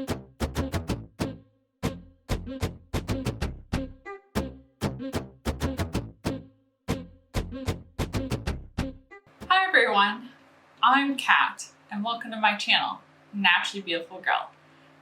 Hi everyone, I'm Kat and welcome to my channel, Naturally Beautiful Girl.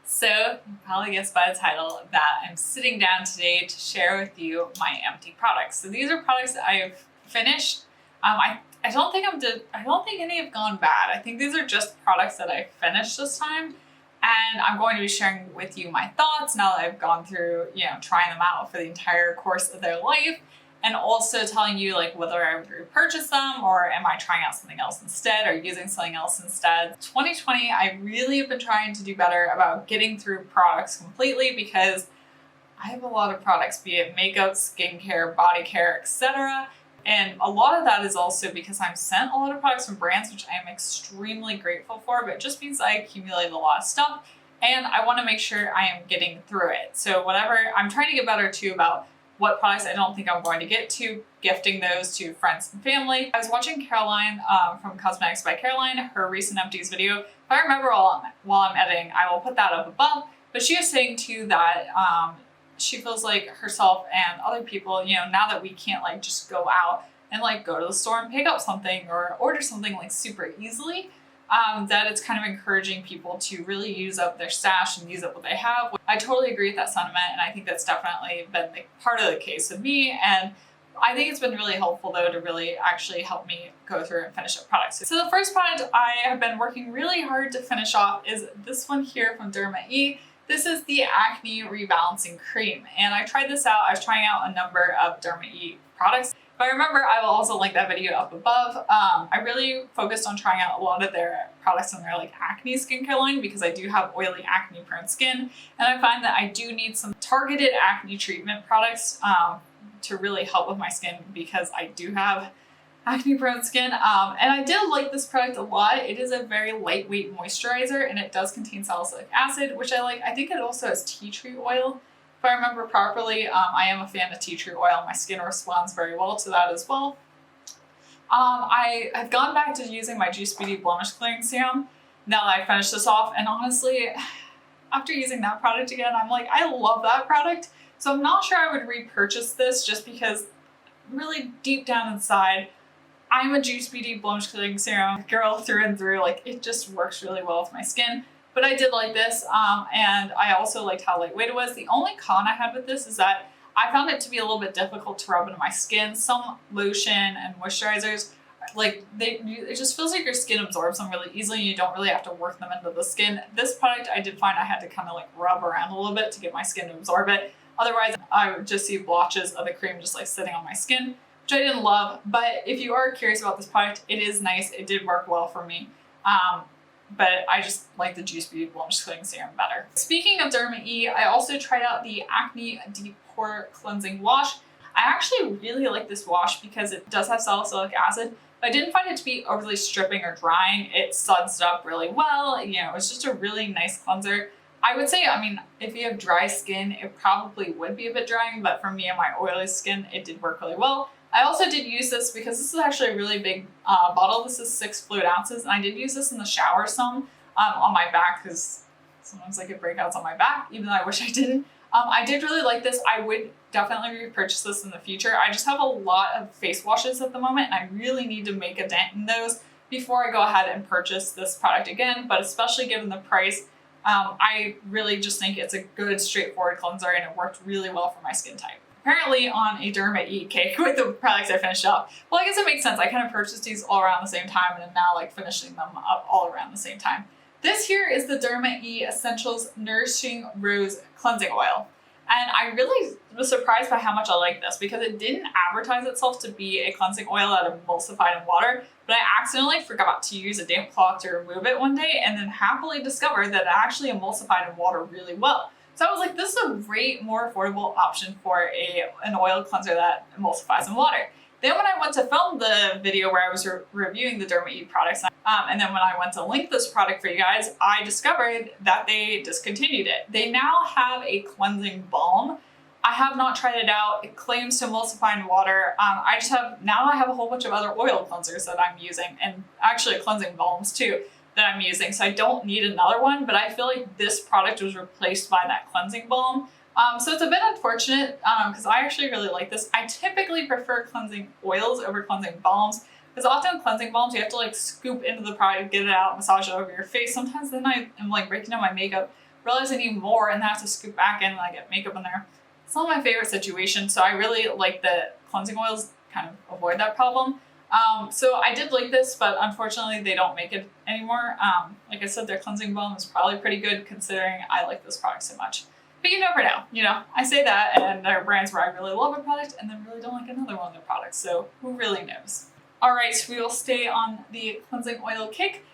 So you probably guessed by the title that I'm sitting down today to share with you my empty products. So these are products that I've finished. I don't think any have gone bad. I think these are just products that I finished this time. And I'm going to be sharing with you my thoughts now that I've gone through, trying them out for the entire course of their life. And also telling you like whether I would repurchase them or am I trying out something else instead or using something else instead. 2020, I really have been trying to do better about getting through products completely because I have a lot of products, be it makeup, skincare, body care, etc. And a lot of that is also because I'm sent a lot of products from brands, which I am extremely grateful for, but it just means I accumulate a lot of stuff and I want to make sure I am getting through it. So whatever, I'm trying to get better too about what products I don't think I'm going to get to, gifting those to friends and family. I was watching Caroline from Cosmetics by Caroline, her recent Empties video. If I remember while I'm editing, I will put that up above. But she was saying too that she feels like herself and other people, now that we can't like just go out and like go to the store and pick up something or order something like super easily, that it's kind of encouraging people to really use up their stash and use up what they have. I totally agree with that sentiment, and I think that's definitely been part of the case with me. And I think it's been really helpful though to really actually help me go through and finish up products. So the first product I have been working really hard to finish off is this one here from DermaE. This is the Acne Rebalancing Cream, and I tried this out. I was trying out a number of DermaE products. If I remember, I will also link that video up above. I really focused on trying out a lot of their products in their like acne skincare line because I do have oily acne prone skin, and I find that I do need some targeted acne treatment products to really help with my skin because I do have acne prone skin. And I did like this product a lot. It is a very lightweight moisturizer and it does contain salicylic acid, which I like. I think it also has tea tree oil. If I remember properly, I am a fan of tea tree oil. My skin responds very well to that as well. I have gone back to using my Juice Beauty Blemish Clearing Serum now that I finished this off. And honestly, after using that product again, I'm like, I love that product. So I'm not sure I would repurchase this just because really deep down inside, I'm a Juice Beauty Blemish Clearing Serum girl through and through. Like it just works really well with my skin. But I did like this, and I also liked how lightweight it was. The only con I had with this is that I found it to be a little bit difficult to rub into my skin. Some lotion and moisturizers, like it just feels like your skin absorbs them really easily and you don't really have to work them into the skin. This product, I did find I had to kind of like rub around a little bit to get my skin to absorb it. Otherwise, I would just see blotches of the cream just like sitting on my skin, which I didn't love. But if you are curious about this product, it is nice. It did work well for me. But I just like the Juice Beauty Blemish Clearing Serum better. Speaking of DermaE, I also tried out the Acne Deep Pore Cleansing Wash. I actually really like this wash because it does have salicylic acid, but I didn't find it to be overly stripping or drying. It suds it up really well. It's just a really nice cleanser. I would say, if you have dry skin, it probably would be a bit drying, but for me and my oily skin, it did work really well. I also did use this because this is actually a really big bottle. This is 6 fluid ounces, and I did use this in the shower some on my back because sometimes I get breakouts on my back, even though I wish I didn't. I did really like this. I would definitely repurchase this in the future. I just have a lot of face washes at the moment, and I really need to make a dent in those before I go ahead and purchase this product again, but especially given the price, I really just think it's a good straightforward cleanser and it worked really well for my skin type. Apparently on a DermaE cake with the products I finished up. Well, I guess it makes sense. I kind of purchased these all around the same time and am now like finishing them up all around the same time. This here is the DermaE Essentials Nourishing Rose Cleansing Oil. And I really was surprised by how much I like this because it didn't advertise itself to be a cleansing oil that emulsified in water, but I accidentally forgot to use a damp cloth to remove it one day and then happily discovered that it actually emulsified in water really well. So I was like, this is a great, more affordable option for an oil cleanser that emulsifies in water. Then when I went to film the video where I was reviewing the DermaE products, and then when I went to link this product for you guys, I discovered that they discontinued it. They now have a cleansing balm. I have not tried it out. It claims to emulsify in water. Now I have a whole bunch of other oil cleansers that I'm using, and actually cleansing balms too, that I'm using, so I don't need another one, but I feel like this product was replaced by that cleansing balm. So it's a bit unfortunate because I actually really like this. I typically prefer cleansing oils over cleansing balms because often cleansing balms you have to like scoop into the product, get it out, massage it over your face. Sometimes then I am like breaking down my makeup, realize I need more, and then I have to scoop back in and I get makeup in there. It's not my favorite situation, so I really like the cleansing oils kind of avoid that problem. So I did like this, but unfortunately they don't make it anymore. Like I said, their cleansing balm is probably pretty good considering I like this product so much. But you never know, you know, I say that and there are brands where I really love a product and then really don't like another one of their products. So who really knows? All right, so we will stay on the cleansing oil kick.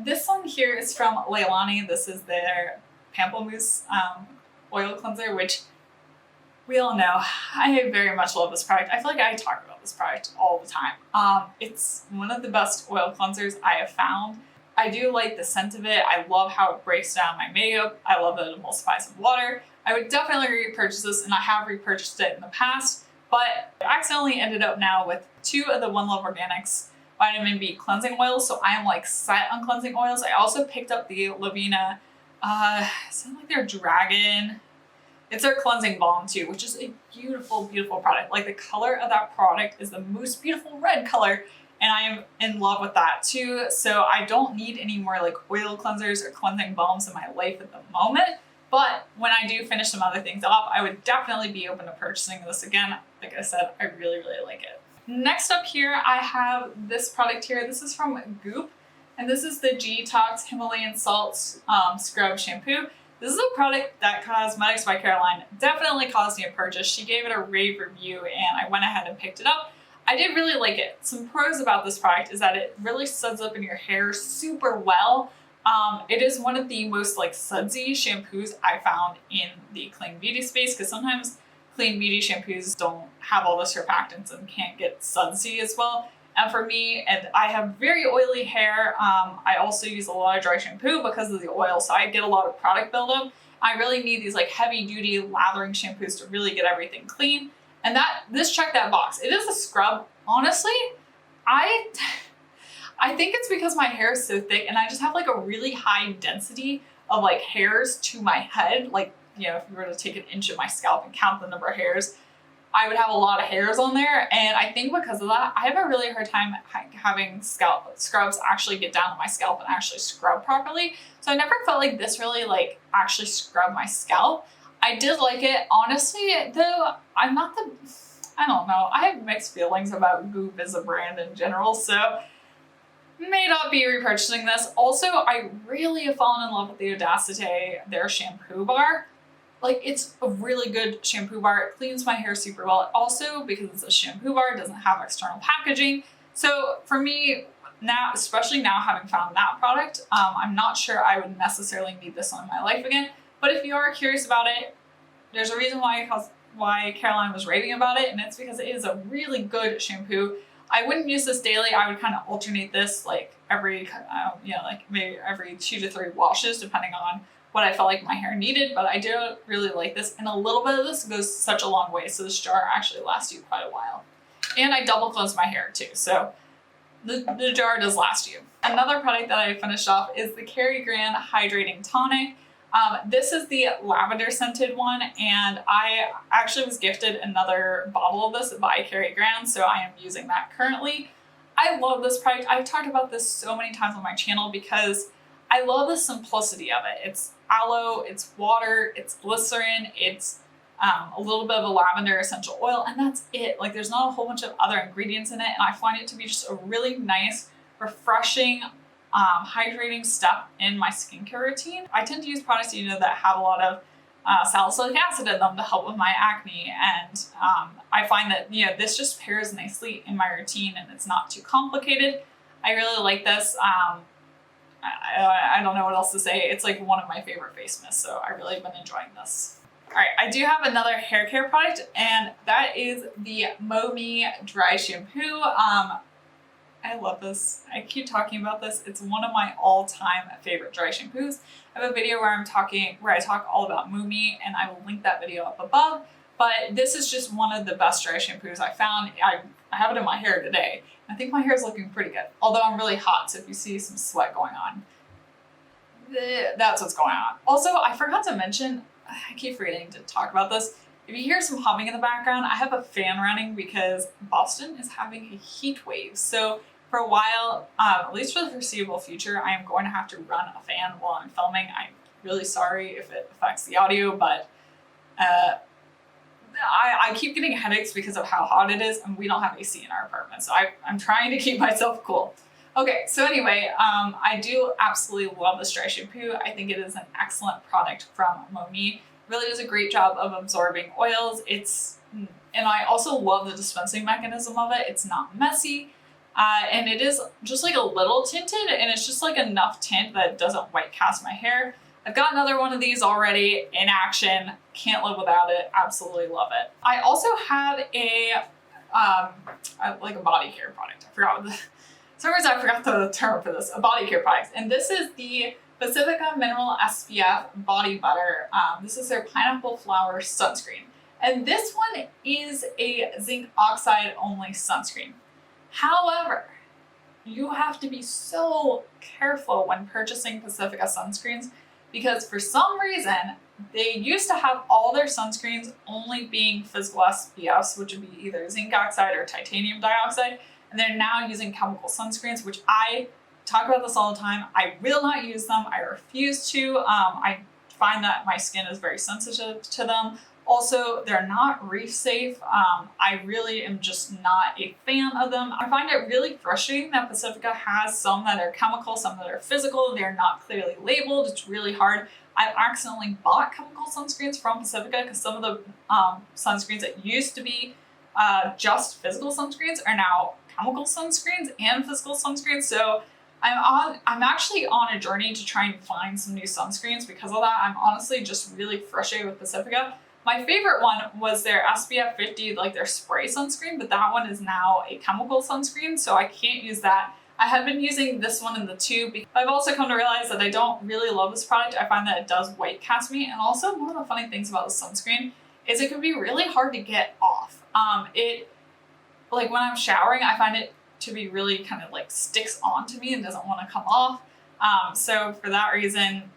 This one here is from Lovinah. This is their Pamplemousse oil cleanser, which we all know. I very much love this product. I feel like I talk about this product all the time. It's one of the best oil cleansers I have found. I do like the scent of it. I love how it breaks down my makeup. I love that it emulsifies in water. I would definitely repurchase this, and I have repurchased it in the past, but I accidentally ended up now with 2 of the One Love Organics vitamin B cleansing oils, so I am like set on cleansing oils. I also picked up the Lovinah, something like their Dragon. It's their cleansing balm too, which is a beautiful, beautiful product. Like the color of that product is the most beautiful red color, and I am in love with that too. So I don't need any more like oil cleansers or cleansing balms in my life at the moment. But when I do finish some other things off, I would definitely be open to purchasing this again. Like I said, I really, really like it. Next up here, I have this product here. This is from Goop, and this is the Detox Himalayan Salt Scrub Shampoo. This is a product that Cosmetics by Caroline definitely caused me a purchase. She gave it a rave review and I went ahead and picked it up. I did really like it. Some pros about this product is that it really suds up in your hair super well. It is one of the most like sudsy shampoos I found in the clean beauty space, because sometimes clean beauty shampoos don't have all the surfactants and can't get sudsy as well. And for me, and I have very oily hair, I also use a lot of dry shampoo because of the oil, so I get a lot of product buildup. I really need these like heavy duty lathering shampoos to really get everything clean. And this checked that box. It is a scrub. Honestly, I think it's because my hair is so thick and I just have like a really high density of like hairs to my head. Like, you know, if you were to take an inch of my scalp and count the number of hairs, I would have a lot of hairs on there. And I think because of that, I have a really hard time having scalp scrubs actually get down to my scalp and actually scrub properly. So I never felt like this really like actually scrubbed my scalp. I did like it. Honestly, though, I don't know. I have mixed feelings about Goop as a brand in general, so may not be repurchasing this. Also, I really have fallen in love with the Audacity, their shampoo bar. Like, it's a really good shampoo bar. It cleans my hair super well. Also, because it's a shampoo bar, it doesn't have external packaging. So for me now, especially now having found that product, I'm not sure I would necessarily need this one in my life again. But if you are curious about it, there's a reason why Caroline was raving about it, and it's because it is a really good shampoo. I wouldn't use this daily. I would kind of alternate this like every, like maybe every 2 to 3 washes, depending on what I felt like my hair needed. But I do really like this, and a little bit of this goes such a long way. So this jar actually lasts you quite a while. And I double cleanse my hair too, so the jar does last you. Another product that I finished off is the Carrie Grand Hydrating Tonic. This is the lavender scented one, and I actually was gifted another bottle of this by Carrie Grand, so I am using that currently. I love this product. I've talked about this so many times on my channel because I love the simplicity of it. It's aloe, it's water, it's glycerin, it's a little bit of a lavender essential oil, and that's it. Like, there's not a whole bunch of other ingredients in it, and I find it to be just a really nice, refreshing, hydrating step in my skincare routine. I tend to use products, that have a lot of salicylic acid in them to help with my acne, and I find that this just pairs nicely in my routine, and it's not too complicated. I really like this. I don't know what else to say. It's like one of my favorite face mists, so I really have been enjoying this. All right, I do have another hair care product, and that is the Me Dry Shampoo. I love this. I keep talking about this. It's one of my all-time favorite dry shampoos. I have a video where I talk all about Me, and I will link that video up above. But this is just one of the best dry shampoos I found. I have it in my hair today. I think my hair is looking pretty good, although I'm really hot, so if you see some sweat going on, that's what's going on. Also, I forgot to mention, I keep forgetting to talk about this. If you hear some humming in the background, I have a fan running because Boston is having a heat wave. So for a while, at least for the foreseeable future, I am going to have to run a fan while I'm filming. I'm really sorry if it affects the audio, but I keep getting headaches because of how hot it is, and we don't have AC in our apartment. So I'm trying to keep myself cool. Okay, so anyway, I do absolutely love this dry shampoo. I think it is an excellent product from Monmi. Really does a great job of absorbing oils. And I also love the dispensing mechanism of it. It's not messy. And it is just like a little tinted, and it's just like enough tint that it doesn't white cast my hair. I've got another one of these already in action. Can't live without it. Absolutely love it. I also have like a body care product. For some reason I forgot the term for this. A body care product, and this is the Pacifica Mineral SPF Body Butter. This is their Pineapple Flower Sunscreen, and this one is a zinc oxide only sunscreen. However, you have to be so careful when purchasing Pacifica sunscreens, because for some reason, they used to have all their sunscreens only being physical SPFs, which would be either zinc oxide or titanium dioxide, and they're now using chemical sunscreens, which I talk about this all the time. I will not use them. I refuse to. I find that my skin is very sensitive to them. Also, they're not reef safe. I really am just not a fan of them. I find it really frustrating that Pacifica has some that are chemical, some that are physical. They're not clearly labeled. It's really hard. I've accidentally bought chemical sunscreens from Pacifica because some of the sunscreens that used to be just physical sunscreens are now chemical sunscreens and physical sunscreens. So I'm actually on a journey to try and find some new sunscreens because of that. I'm honestly just really frustrated with Pacifica. My favorite one was their SPF 50, like their spray sunscreen, but that one is now a chemical sunscreen, so I can't use that. I have been using this one in the tube. I've also come to realize that I don't really love this product. I find that it does white cast me, and also one of the funny things about the sunscreen is it can be really hard to get off. Like when I'm showering, I find it to be really kind of like sticks onto me and doesn't want to come off. So for that reason,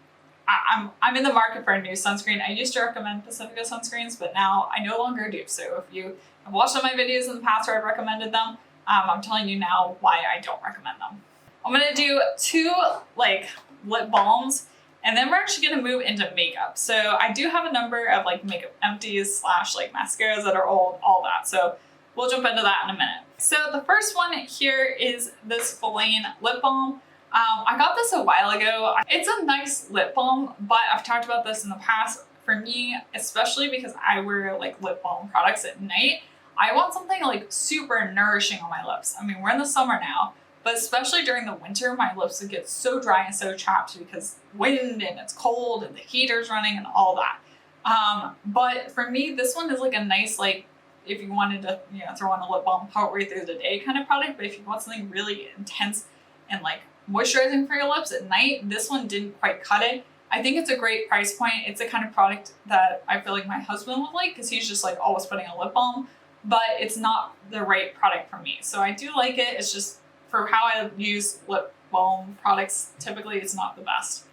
I'm in the market for a new sunscreen. I used to recommend Pacifica sunscreens, but now I no longer do. So if you have watched some of my videos in the past where I've recommended them, I'm telling you now why I don't recommend them. I'm gonna do 2 like lip balms, and then we're actually gonna move into makeup. So I do have a number of like makeup empties / like mascaras that are old, all that. So we'll jump into that in a minute. So the first one here is this Faline lip balm. I got this a while ago. It's a nice lip balm, but I've talked about this in the past. For me, especially because I wear like lip balm products at night, I want something like super nourishing on my lips. I mean, we're in the summer now, but especially during the winter, my lips would get so dry and so chapped because wind and it's cold and the heater's running and all that. But for me, this one is like a nice, like, if you wanted to, throw on a lip balm partway through the day kind of product, but if you want something really intense and like moisturizing for your lips at night, this one didn't quite cut it. I think it's a great price point. It's the kind of product that I feel like my husband would like because he's just like always putting a lip balm, but it's not the right product for me. So I do like it. It's just for how I use lip balm products, typically it's not the best.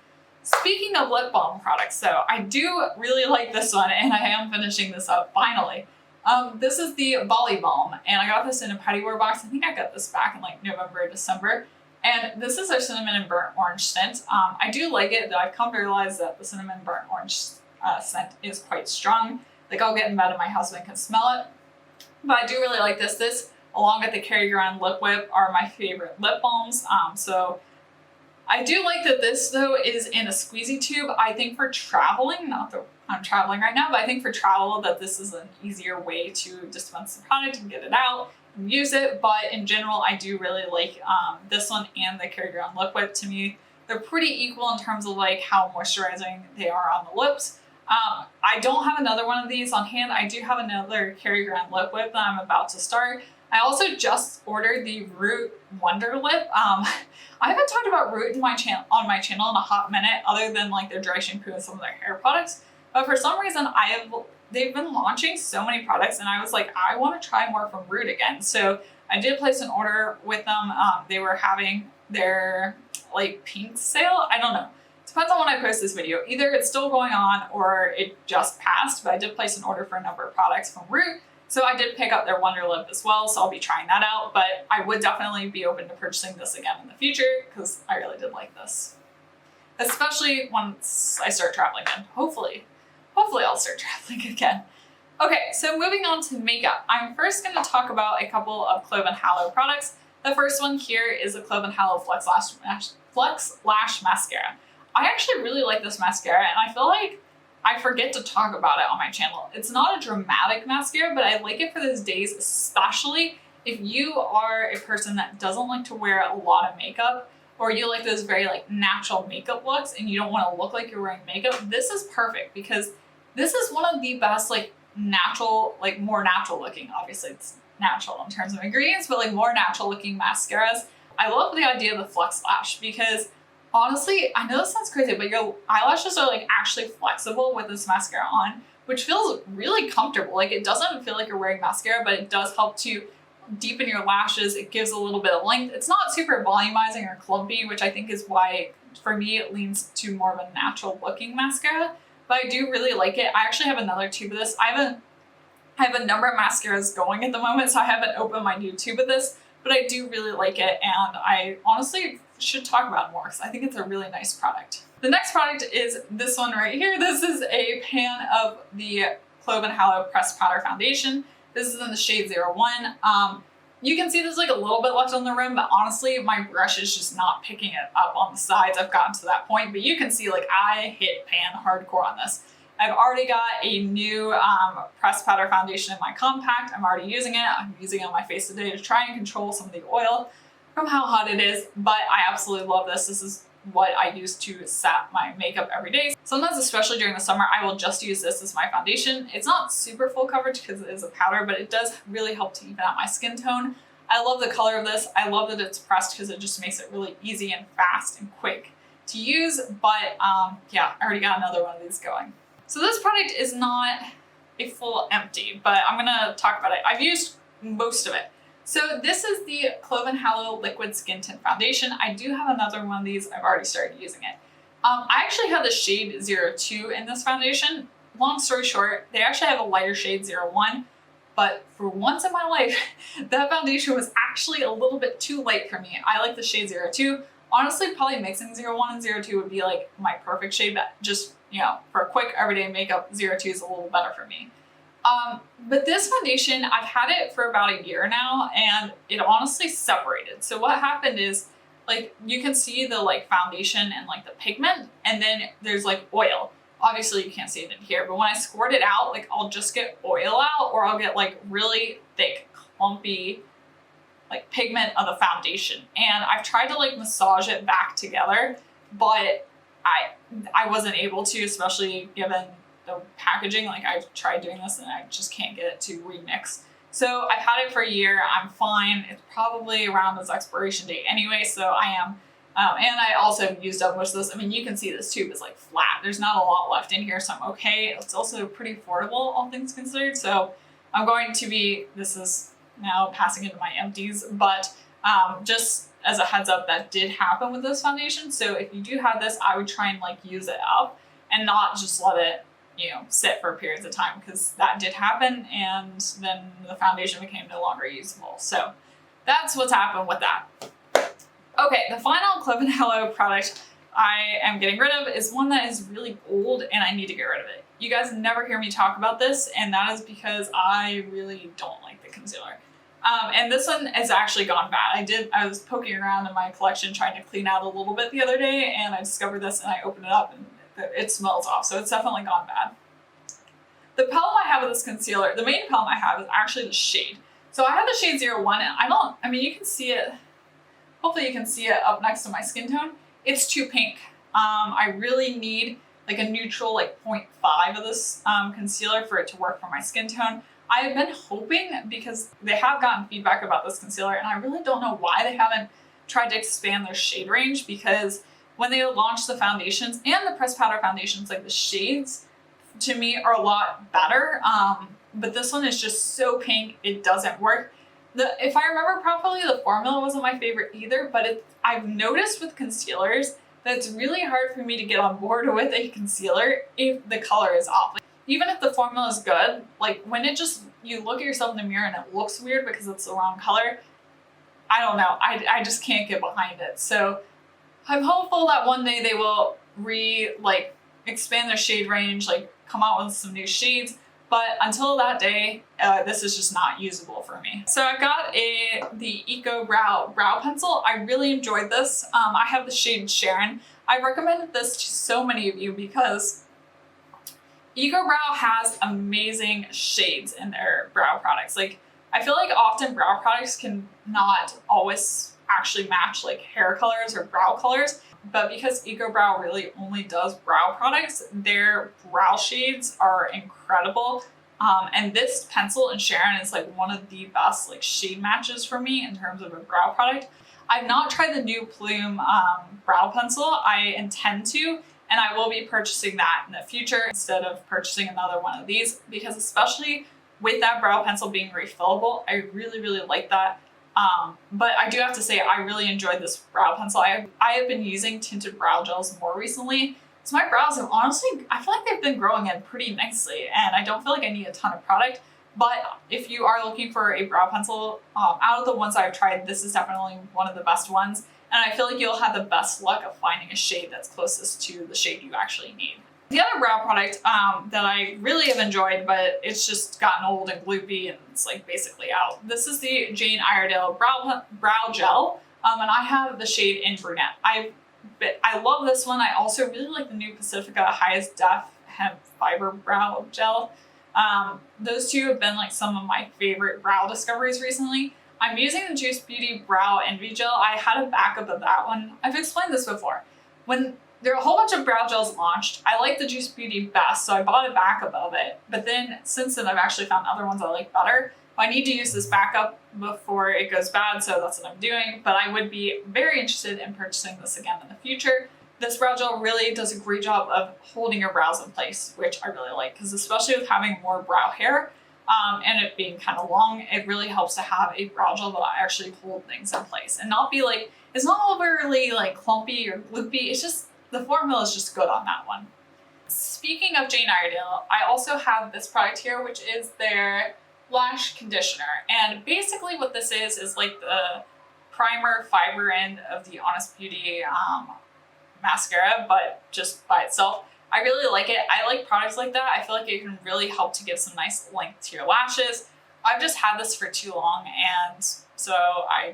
Speaking of lip balm products, so I do really like this one, and I am finishing this up finally. This is the Bali Balm, and I got this in a Petty Wear box. I think I got this back in like November or December. And this is their cinnamon and burnt orange scent. I do like it, though I've come to realize that the cinnamon burnt orange scent is quite strong. Like I'll get in bed and my husband can smell it. But I do really like this. This, along with the Carry Around Lip Whip, are my favorite lip balms. So I do like that this, though, is in a squeezy tube. I think for traveling, not that I'm traveling right now, but I think for travel that this is an easier way to dispense the product and get it out and use it. But in general, I do really like this one and the Carry Around Lip Whip. To me, they're pretty equal in terms of like how moisturizing they are on the lips. I don't have another one of these on hand. I do have another Carry Around Lip Whip that I'm about to start. I also just ordered the Root Wonder Lip. I haven't talked about Root on my channel in a hot minute, other than like their dry shampoo and some of their hair products. But for some reason, they've been launching so many products, and I was like, I want to try more from Root again. So I did place an order with them. They were having their like pink sale. I don't know. Depends on when I post this video. Either it's still going on or it just passed, but I did place an order for a number of products from Root. So I did pick up their Wonder Lip as well, so I'll be trying that out, but I would definitely be open to purchasing this again in the future because I really did like this. Especially once I start traveling again. Hopefully I'll start traveling again. Okay, so moving on to makeup. I'm first going to talk about a couple of Clove and Hallow products. The first one here is the Clove and Hallow Flex Lash Mascara. I actually really like this mascara, and I feel like I forget to talk about it on my channel. It's not a dramatic mascara, but I like it for those days, especially if you are a person that doesn't like to wear a lot of makeup, or you like those very like natural makeup looks and you don't want to look like you're wearing makeup. This is perfect because this is one of the best like natural, like more natural looking, obviously it's natural in terms of ingredients, but like more natural looking mascaras. I love the idea of the Flex Lash because honestly, I know this sounds crazy, but your eyelashes are like actually flexible with this mascara on, which feels really comfortable. Like it doesn't feel like you're wearing mascara, but it does help to deepen your lashes. It gives a little bit of length. It's not super volumizing or clumpy, which I think is why for me it leans to more of a natural looking mascara, but I do really like it. I actually have another tube of this. I have a number of mascaras going at the moment, so I haven't opened my new tube of this, but I do really like it, and I honestly should talk about it more because I think it's a really nice product. The next product is this one right here. This is a pan of the Clove and Hallow Pressed Powder Foundation. This is in the shade 01. You can see there's like a little bit left on the rim, but honestly, my brush is just not picking it up on the sides. I've gotten to that point, but you can see like I hit pan hardcore on this. I've already got a new pressed powder foundation in my compact. I'm already using it. I'm using it on my face today to try and control some of the oil from how hot it is, but I absolutely love this. This is what I use to set my makeup every day. Sometimes, especially during the summer, I will just use this as my foundation. It's not super full coverage because it is a powder, but it does really help to even out my skin tone. I love the color of this. I love that it's pressed because it just makes it really easy and fast and quick to use, but yeah, I already got another one of these going. So this product is not a full empty, but I'm gonna talk about it. I've used most of it. So this is the Clove and Hallow Liquid Skin Tint Foundation. I do have another one of these. I've already started using it. I actually have the shade 02 in this foundation. Long story short, they actually have a lighter shade 01, but for once in my life, that foundation was actually a little bit too light for me. I like the shade 02. Honestly, probably mixing 01 and 02 would be like my perfect shade, but just, you know, for quick everyday makeup, 02 is a little better for me. But this foundation, I've had it for about a year now, and it honestly separated. So what happened is, like, you can see the like foundation and like the pigment, and then there's like oil. Obviously you can't see it in here, but when I squirt it out, like I'll just get oil out, or I'll get like really thick, clumpy, like pigment of the foundation. And I've tried to like massage it back together, but I wasn't able to, especially given the packaging. Like I've tried doing this and I just can't get it to remix. So I've had it for a year. I'm fine. It's probably around its expiration date anyway, so I am. And I also used up most of this. I mean, you can see this tube is like flat. There's not a lot left in here, so I'm okay. It's also pretty affordable, all things considered. So I'm going to be, this is now passing into my empties, but just as a heads up, that did happen with this foundation. So if you do have this, I would try and like use it up and not just let it, you know, sit for periods of time, because that did happen, and then the foundation became no longer usable. So that's what's happened with that. Okay, the final Clove and Hallow product I am getting rid of is one that is really old and I need to get rid of it. You guys never hear me talk about this, and that is because I really don't like the concealer. And this one has actually gone bad. I was poking around in my collection trying to clean out a little bit the other day, and I discovered this and I opened it up and it smells off, so it's definitely gone bad. The problem I have with this concealer, the main problem I have is actually the shade. So I have the shade 01, and I mean, you can see it, hopefully you can see it up next to my skin tone. It's too pink. I really need like a neutral, like 0.5 of this concealer for it to work for my skin tone. I have been hoping, because they have gotten feedback about this concealer, and I really don't know why they haven't tried to expand their shade range, because when they launched the foundations and the pressed powder foundations, like the shades to me are a lot better. But this one is just so pink, it doesn't work. If I remember properly, the formula wasn't my favorite either, but I've noticed with concealers that it's really hard for me to get on board with a concealer if the color is off. Like, even if the formula is good, like when it just, you look at yourself in the mirror and it looks weird because it's the wrong color, I don't know, I just can't get behind it. So I'm hopeful that one day they will expand their shade range, like come out with some new shades. But until that day, this is just not usable for me. So I got the Eco Brow Pencil. I really enjoyed this. I have the shade Sharon. I recommended this to so many of you because Eco Brow has amazing shades in their brow products. Like, I feel like often brow products can not always actually match like hair colors or brow colors, but because Eco Brow really only does brow products, their brow shades are incredible. And this pencil in Sharon is like one of the best like shade matches for me in terms of a brow product. I've not tried the new Plume brow pencil. I intend to, and I will be purchasing that in the future instead of purchasing another one of these, because especially with that brow pencil being refillable, I really, really like that. But I do have to say, I really enjoyed this brow pencil. I have been using tinted brow gels more recently. So my brows have honestly, I feel like they've been growing in pretty nicely, and I don't feel like I need a ton of product. But if you are looking for a brow pencil, out of the ones I've tried, this is definitely one of the best ones. And I feel like you'll have the best luck of finding a shade that's closest to the shade you actually need. The other brow product that I really have enjoyed, but it's just gotten old and gloopy and it's like basically out. This is the Jane Iredale brow gel, and I have the shade in brunette. I love this one. I also really like the new Pacifica Highest Def Hemp Fiber Brow Gel. Those two have been like some of my favorite brow discoveries recently. I'm using the Juice Beauty Brow Envy Gel. I had a backup of that one. I've explained this before. When there are a whole bunch of brow gels launched, I like the Juice Beauty best, so I bought a backup of it. But then since then, I've actually found other ones I like better. I need to use this backup before it goes bad, so that's what I'm doing. But I would be very interested in purchasing this again in the future. This brow gel really does a great job of holding your brows in place, which I really like, because especially with having more brow hair and it being kind of long, it really helps to have a brow gel that actually hold things in place and not be like, it's not overly like clumpy or gloopy. It's just, the formula is just good on that one. Speaking of Jane Iredale, I also have this product here, which is their lash conditioner. And basically what this is like the primer fiber end of the Honest Beauty mascara, but just by itself. I really like it. I like products like that. I feel like it can really help to give some nice length to your lashes. I've just had this for too long, and so I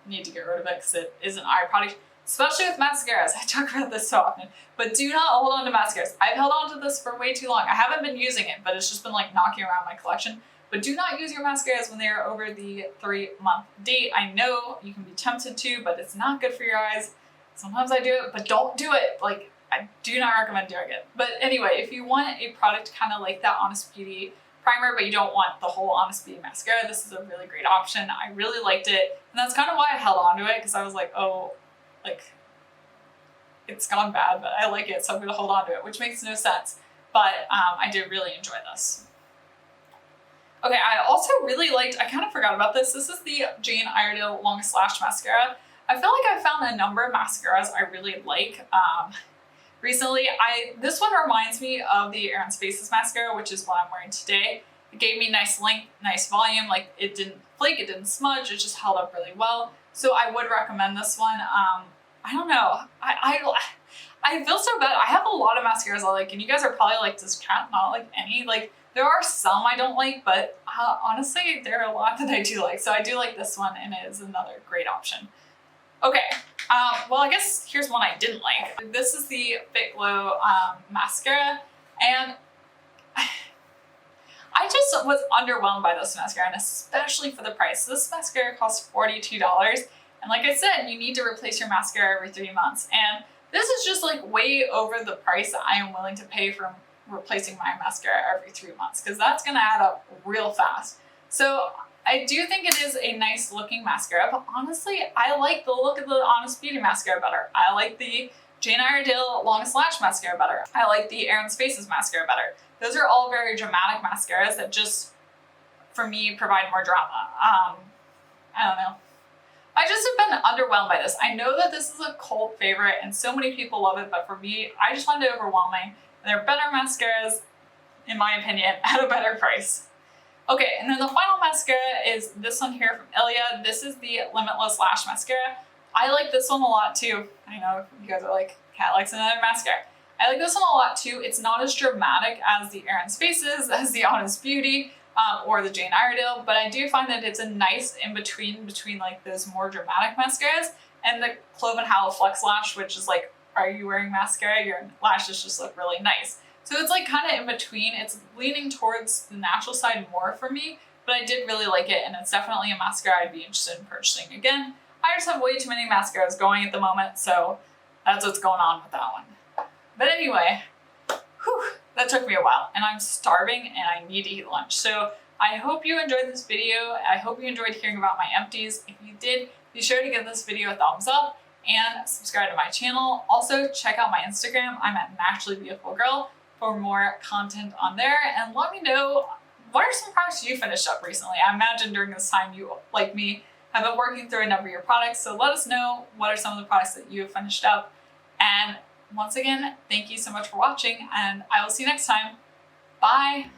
need to get rid of it because it is an eye product, especially with mascaras. I talk about this so often, but do not hold on to mascaras. I've held on to this for way too long. I haven't been using it, but it's just been like knocking around my collection. But do not use your mascaras when they are over the 3-month date. I know you can be tempted to, but it's not good for your eyes. Sometimes I do it, but don't do it. Like, I do not recommend doing it. But anyway, if you want a product kind of like that Honest Beauty primer, but you don't want the whole Honest Beauty mascara, this is a really great option. I really liked it. And that's kind of why I held on to it, because I was like, oh, like, it's gone bad, but I like it, so I'm going to hold on to it, which makes no sense. But I did really enjoy this. Okay, I also really liked, I kind of forgot about this. This is the Jane Iredale Longest Lash Mascara. I feel like I found a number of mascaras I really like. Recently, this one reminds me of the Erin's Faces mascara, which is what I'm wearing today. It gave me nice length, nice volume, like it didn't flake, it didn't smudge, it just held up really well. So I would recommend this one. I don't know, I feel so bad. I have a lot of mascaras I like, and you guys are probably like, does Kat not like any? Like, there are some I don't like, but honestly, there are a lot that I do like. So I do like this one, and it is another great option. Okay, well, I guess here's one I didn't like. This is the Fit Glow mascara, and I just was underwhelmed by this mascara, and especially for the price. This mascara costs $42, and like I said, you need to replace your mascara every 3 months, and this is just like way over the price that I am willing to pay for replacing my mascara every 3 months, because that's gonna add up real fast. So I do think it is a nice looking mascara, but honestly, I like the look of the Honest Beauty mascara better. I like the Jane Iredale Longest Lash mascara better. I like the Erin's Faces mascara better. Those are all very dramatic mascaras that just, for me, provide more drama. I don't know. I just have been underwhelmed by this. I know that this is a cult favorite and so many people love it, but for me, I just find it overwhelming. And there are better mascaras, in my opinion, at a better price. Okay, and then the final mascara is this one here from Ilia. This is the Limitless Lash Mascara. I like this one a lot too. I know you guys are like, Kat likes another mascara. I like this one a lot too. It's not as dramatic as the Erin's Faces, as the Honest Beauty, or the Jane Iredale, but I do find that it's a nice in-between between like those more dramatic mascaras and the Clove and Hallow Flex Lash, which is like, are you wearing mascara? Your lashes just look really nice. So it's like kind of in between. It's leaning towards the natural side more for me, but I did really like it, and it's definitely a mascara I'd be interested in purchasing again. I just have way too many mascaras going at the moment, so that's what's going on with that one. But anyway, that took me a while, and I'm starving and I need to eat lunch. So I hope you enjoyed this video. I hope you enjoyed hearing about my empties. If you did, be sure to give this video a thumbs up and subscribe to my channel. Also, check out my Instagram. I'm at naturallybeautifulgirl for more content on there, and let me know what are some products you finished up recently. I imagine during this time you, like me, have been working through a number of your products, so let us know what are some of the products that you have finished up. And once again, thank you so much for watching, and I will see you next time. Bye!